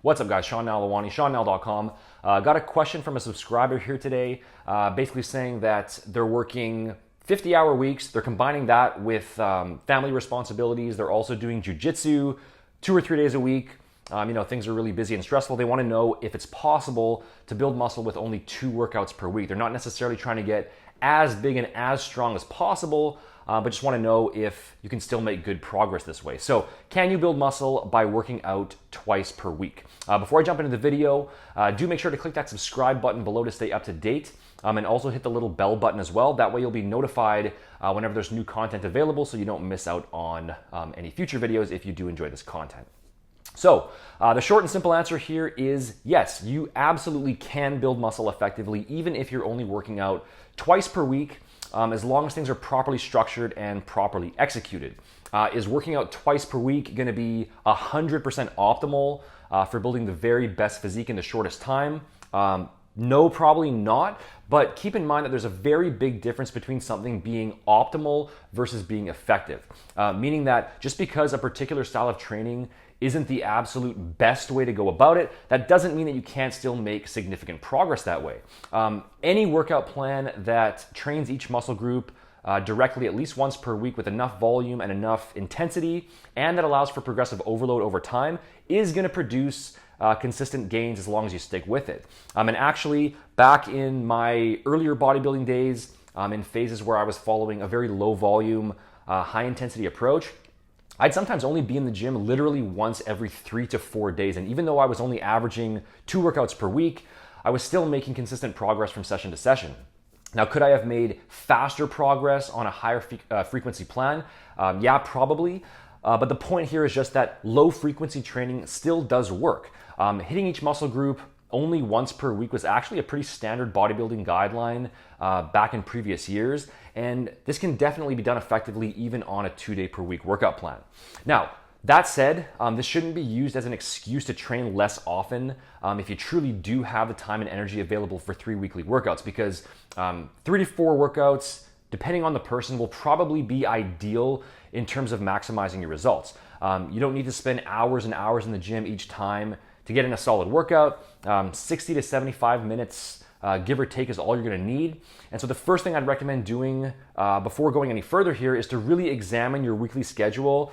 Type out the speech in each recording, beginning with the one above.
What's up guys, Sean Nalawani, SeanNal.com. Got a question from a subscriber here today, basically saying that they're working 50-hour weeks, they're combining that with family responsibilities, they're also doing jujitsu 2 or 3 days a week. Things are really busy and stressful. They want to know if it's possible to build muscle with only 2 workouts per week. They're not necessarily trying to get as big and as strong as possible, but just want to know if you can still make good progress this way. So can you build muscle by working out twice per week? Before I jump into the video, do make sure to click that subscribe button below to stay up to date, and also hit the little bell button as well. That way you'll be notified whenever there's new content available, so you don't miss out on any future videos if you do enjoy this content. So the short and simple answer here is yes, you absolutely can build muscle effectively even if you're only working out twice per week, as long as things are properly structured and properly executed. Is working out twice per week going to be 100% optimal for building the very best physique in the shortest time? No, probably not, but keep in mind that there's a very big difference between something being optimal versus being effective, meaning that just because a particular style of training isn't the absolute best way to go about it, that doesn't mean that you can't still make significant progress that way. Any workout plan that trains each muscle group directly at least once per week with enough volume and enough intensity, and that allows for progressive overload over time, is going to produce consistent gains as long as you stick with it. And actually, back in my earlier bodybuilding days, in phases where I was following a very low volume, high intensity approach, I'd sometimes only be in the gym literally once every 3 to 4 days. And even though I was only averaging 2 workouts per week, I was still making consistent progress from session to session. Now, could I have made faster progress on a higher frequency plan? Yeah, probably. But the point here is just that low frequency training still does work. Hitting each muscle group only once per week was actually a pretty standard bodybuilding guideline back in previous years, and this can definitely be done effectively even on a 2-day per week workout plan. Now, that said, this shouldn't be used as an excuse to train less often if you truly do have the time and energy available for 3 weekly workouts, because 3 to 4 workouts, depending on the person, will probably be ideal in terms of maximizing your results. You don't need to spend hours and hours in the gym each time to get in a solid workout. 60 to 75 minutes, give or take, is all you're gonna need. And so the first thing I'd recommend doing before going any further here is to really examine your weekly schedule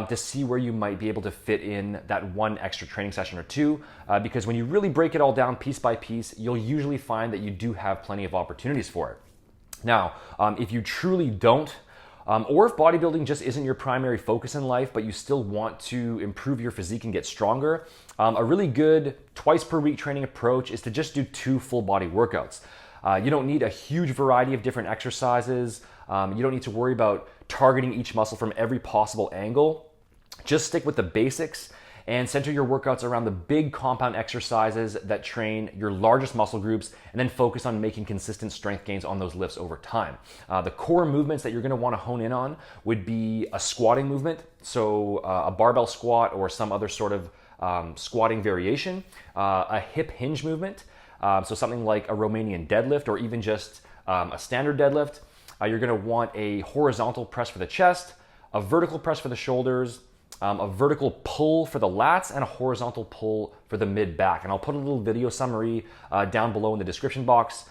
to see where you might be able to fit in that 1 extra training session or 2, because when you really break it all down piece by piece, you'll usually find that you do have plenty of opportunities for it. Now, if you truly don't, or if bodybuilding just isn't your primary focus in life, but you still want to improve your physique and get stronger, a really good twice per week training approach is to just do 2 full body workouts. You don't need a huge variety of different exercises. You don't need to worry about targeting each muscle from every possible angle. Just stick with the basics and center your workouts around the big compound exercises that train your largest muscle groups, and then focus on making consistent strength gains on those lifts over time. The core movements that you're gonna wanna hone in on would be a squatting movement, so a barbell squat or some other sort of squatting variation, a hip hinge movement, so something like a Romanian deadlift or even just a standard deadlift. You're gonna want a horizontal press for the chest, a vertical press for the shoulders, a vertical pull for the lats, and a horizontal pull for the mid-back. And I'll put a little video summary down below in the description box,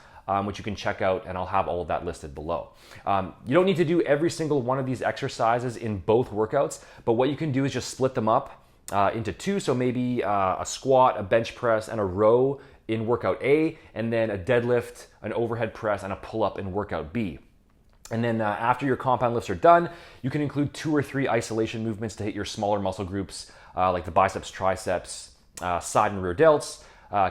which you can check out, and I'll have all of that listed below. You don't need to do every single one of these exercises in both workouts, but what you can do is just split them up into 2. So maybe a squat, a bench press, and a row in workout A, and then a deadlift, an overhead press, and a pull-up in workout B. And then after your compound lifts are done, you can include 2 or 3 isolation movements to hit your smaller muscle groups, like the biceps, triceps, side and rear delts,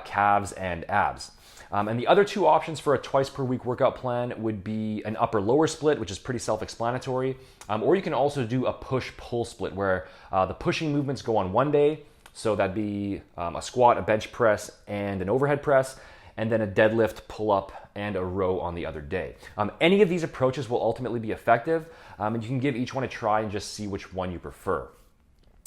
calves, and abs. And the other 2 options for a twice per week workout plan would be an upper lower split, which is pretty self-explanatory, or you can also do a push-pull split where the pushing movements go on one day, so that'd be a squat, a bench press, and an overhead press, and then a deadlift, pull-up, and a row on the other day. Any of these approaches will ultimately be effective, and you can give each one a try and just see which one you prefer.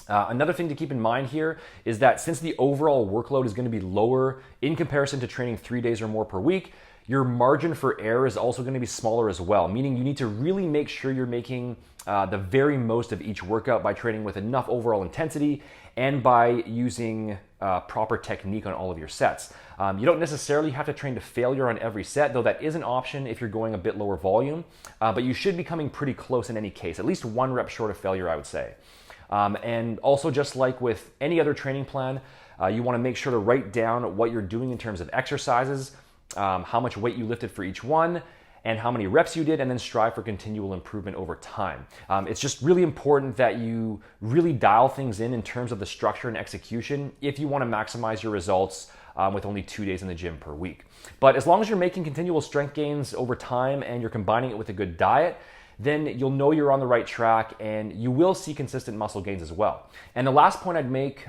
Another thing to keep in mind here is that since the overall workload is going to be lower in comparison to training 3 days or more per week, your margin for error is also going to be smaller as well, meaning you need to really make sure you're making the very most of each workout by training with enough overall intensity and by using proper technique on all of your sets. You don't necessarily have to train to failure on every set, though that is an option if you're going a bit lower volume, but you should be coming pretty close in any case, at least 1 rep short of failure, I would say. And also, just like with any other training plan, you want to make sure to write down what you're doing in terms of exercises, how much weight you lifted for each one, and how many reps you did, and then strive for continual improvement over time. It's just really important that you really dial things in terms of the structure and execution if you want to maximize your results with only 2 days in the gym per week. But as long as you're making continual strength gains over time and you're combining it with a good diet, then you'll know you're on the right track and you will see consistent muscle gains as well. And the last point I'd make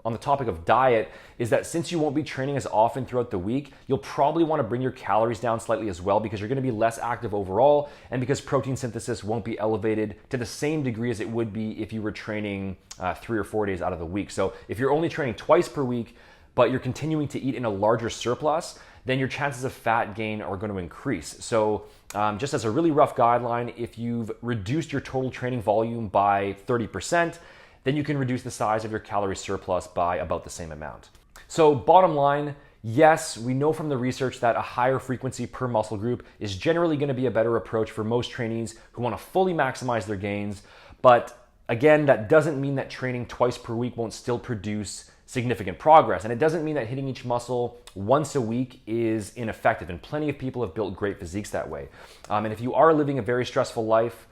on the topic of diet is that since you won't be training as often throughout the week, you'll probably want to bring your calories down slightly as well, because you're going to be less active overall and because protein synthesis won't be elevated to the same degree as it would be if you were training 3 or 4 days out of the week. So if you're only training twice per week, but you're continuing to eat in a larger surplus, then your chances of fat gain are going to increase. So just as a really rough guideline, if you've reduced your total training volume by 30%, then you can reduce the size of your calorie surplus by about the same amount. So bottom line, yes, we know from the research that a higher frequency per muscle group is generally going to be a better approach for most trainees who want to fully maximize their gains. But again, that doesn't mean that training twice per week won't still produce significant progress. And it doesn't mean that hitting each muscle once a week is ineffective. And plenty of people have built great physiques that way. And if you are living a very stressful life,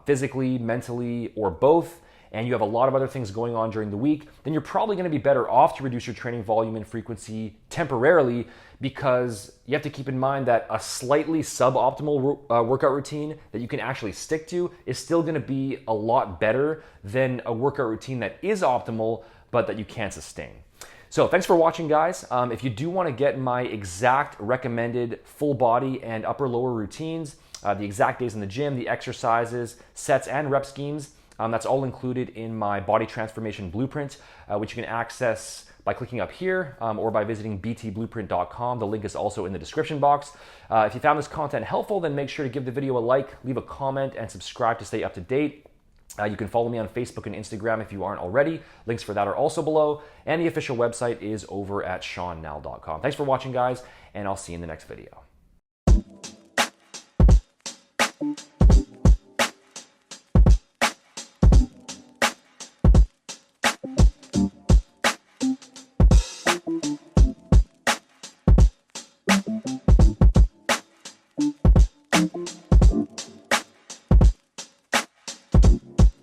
physically, mentally, or both, and you have a lot of other things going on during the week, then you're probably going to be better off to reduce your training volume and frequency temporarily, because you have to keep in mind that a slightly suboptimal workout routine that you can actually stick to is still going to be a lot better than a workout routine that is optimal but that you can't sustain. So thanks for watching, guys. If you do want to get my exact recommended full body and upper lower routines, the exact days in the gym, the exercises, sets, and rep schemes, that's all included in my body transformation blueprint, which you can access by clicking up here or by visiting btblueprint.com. The link is also in the description box. If you found this content helpful, then make sure to give the video a like, leave a comment, and subscribe to stay up to date. You can follow me on Facebook and Instagram if you aren't already. Links for that are also below. And the official website is over at seannell.com. Thanks for watching, guys, and I'll see you in the next video.